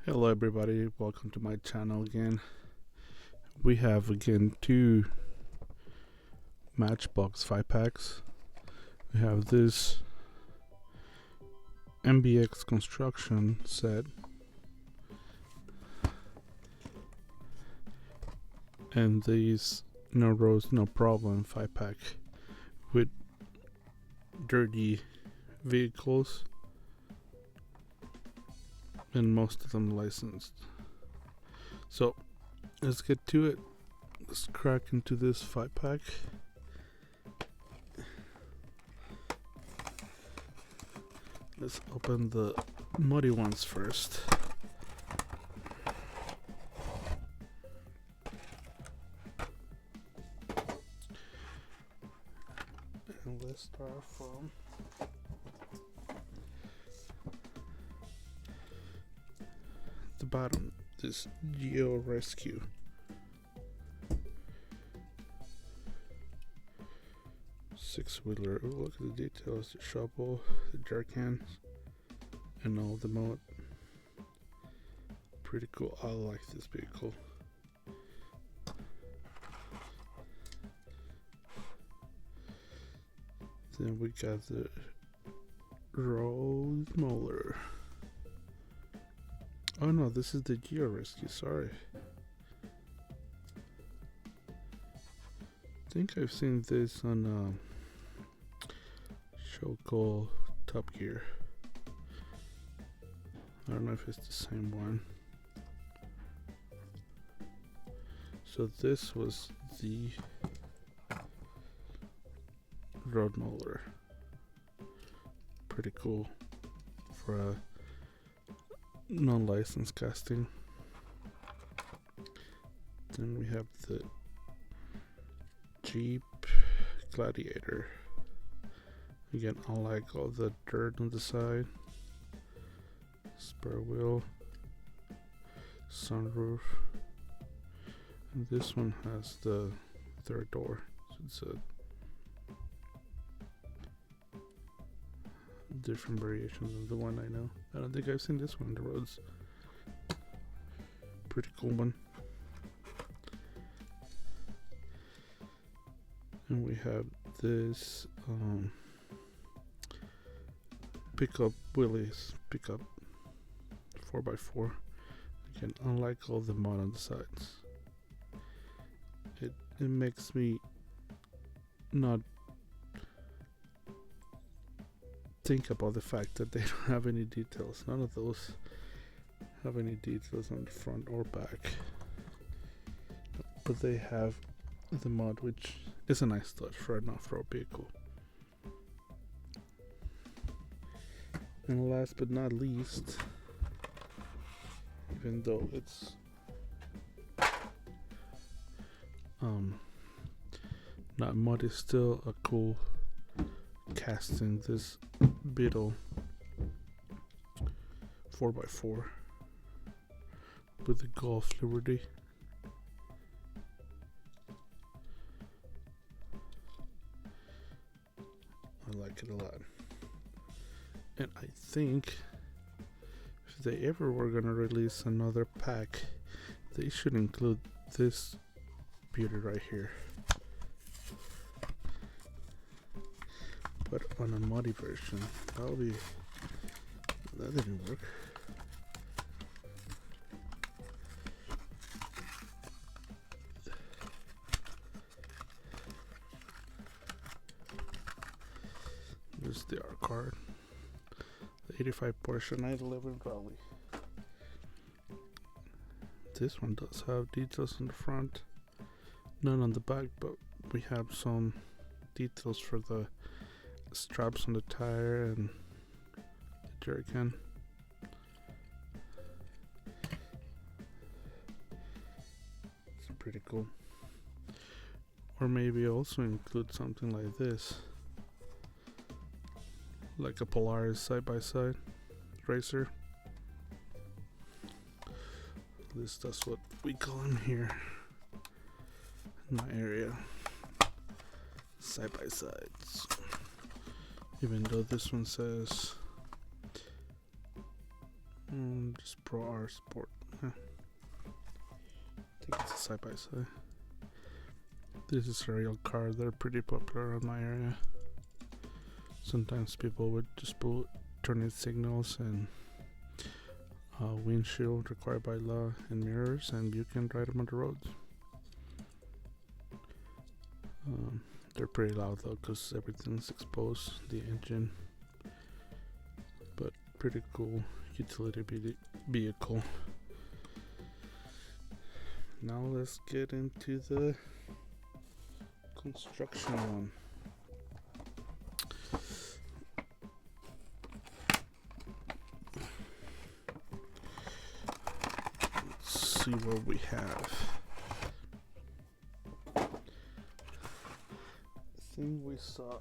Hello everybody, welcome to my channel again. We have again two Matchbox 5-packs. We have this MBX construction set and these No Rose No Problem 5-pack with dirty vehicles and most of them licensed. So let's get to it. Let's crack into this 5-pack. Let's open the muddy ones first. And let's start from the bottom. This Geo Rescue. Six-wheeler. Oh, look at the details. The shovel, the jerk cans, and all the mode. Pretty cool. I like this vehicle. Then we got the road mower. Oh no, this is the Geo Rescue. Sorry. I think I've seen this on show called Top Gear. I don't know if it's the same one. So this was the road mower. Pretty cool for a non-licensed casting. Then we have the Jeep Gladiator. Again, I like all the dirt on the side. Spare wheel, sunroof, and this one has the third door. So it's a different variations of the one I know. I don't think I've seen this one on the roads. Pretty cool one. And we have this pickup Willys pickup 4x4. Again, unlike all the mod on the sides, it makes me not think about the fact that they don't have any details. None of those have any details on the front or back, but they have the mod, which is a nice touch for an off-road vehicle. And last but not least, even though it's not mud, is still a cool casting, this Beetle 4x4 with the Golf Liberty. I like it a lot. And I think if they ever were gonna release another pack, they should include this beauty right here, but on a muddy version. That didn't work. There's the R card. The 85 Porsche 911 Rally. This one does have details on the front, none on the back, but we have some details for the straps on the tire and the jerry can. It's pretty cool. Or maybe also include something like this, like a Polaris side-by-side racer. At least that's what we call them here in my area. Side-by-sides. Even though this one says Just Pro R Sport. I think it's a side by side. This is a real car. They're pretty popular in my area. Sometimes people would just put turning signals and windshield required by law and mirrors, and you can ride them on the roads. They're pretty loud though, because everything's exposed, the engine. But pretty cool utility vehicle. Now let's get into the construction one. Let's see what we have. I think we saw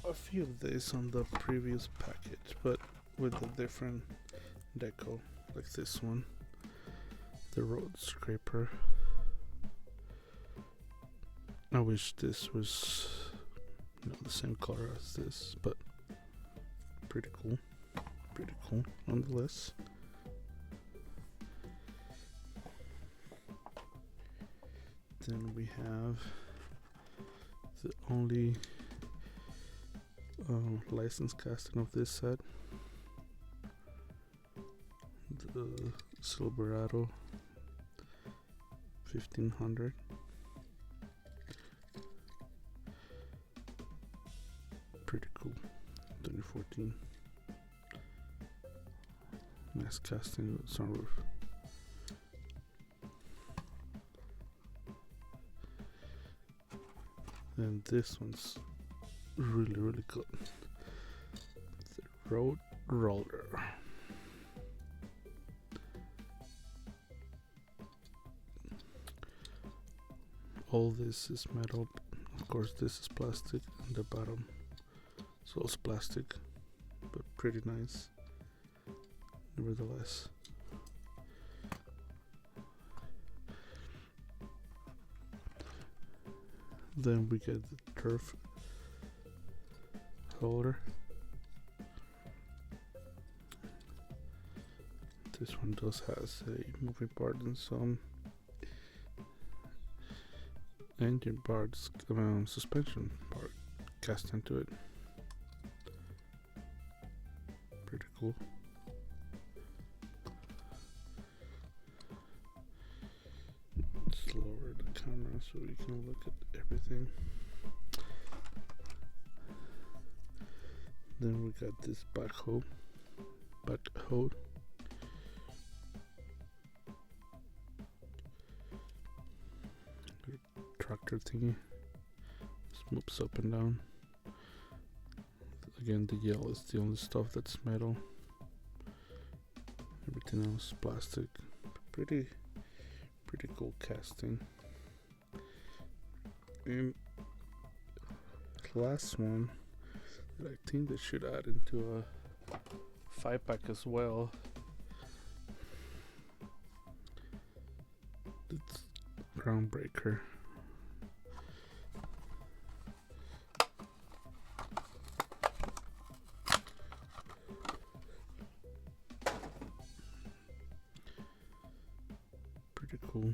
a few of these on the previous package, but with a different deco, like this one, the road scraper. I wish this was the same color as this, but pretty cool nonetheless. Then we have the only license casting of this set, the Silverado 1500. Pretty cool. 2014. Nice casting with sunroof. And this one's really good. The Road Roller. All this is metal. Of course, this is plastic, and the bottom is also plastic, but pretty nice nevertheless. Then we get the turf holder. This one does has a moving part and some engine parts, suspension part cast into it. Pretty cool. Let's lower the camera so we can look at everything. Then we got this backhoe. Tractor thingy. Just moves up and down. Again, the yellow is the only stuff that's metal. Everything else plastic. Pretty cool casting. And last one that I think they should add into a 5-pack as well. It's Groundbreaker. Pretty cool.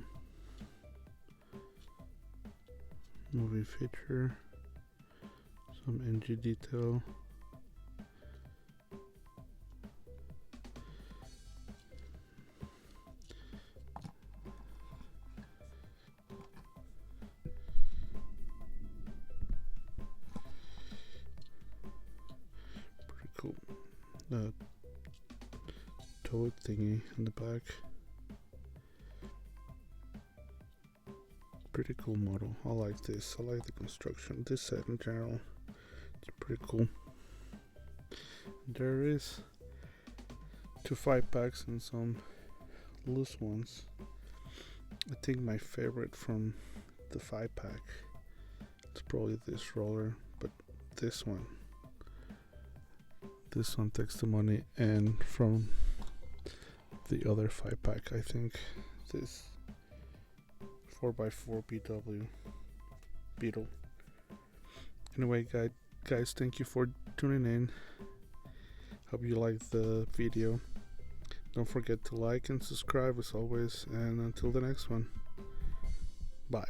Movie feature. Some NG detail. Pretty cool. Toad thingy in the back. Pretty cool model. I like this. I like the construction. This set in general, it's pretty cool. There is 2 5-packs and some loose ones. I think my favorite from the 5-pack is probably this roller, but this one takes the money. And from the other 5-pack, I think this 4x4 Beetle. Anyway, guys, thank you for tuning in. Hope you liked the video. Don't forget to like and subscribe as always, and until the next one, bye.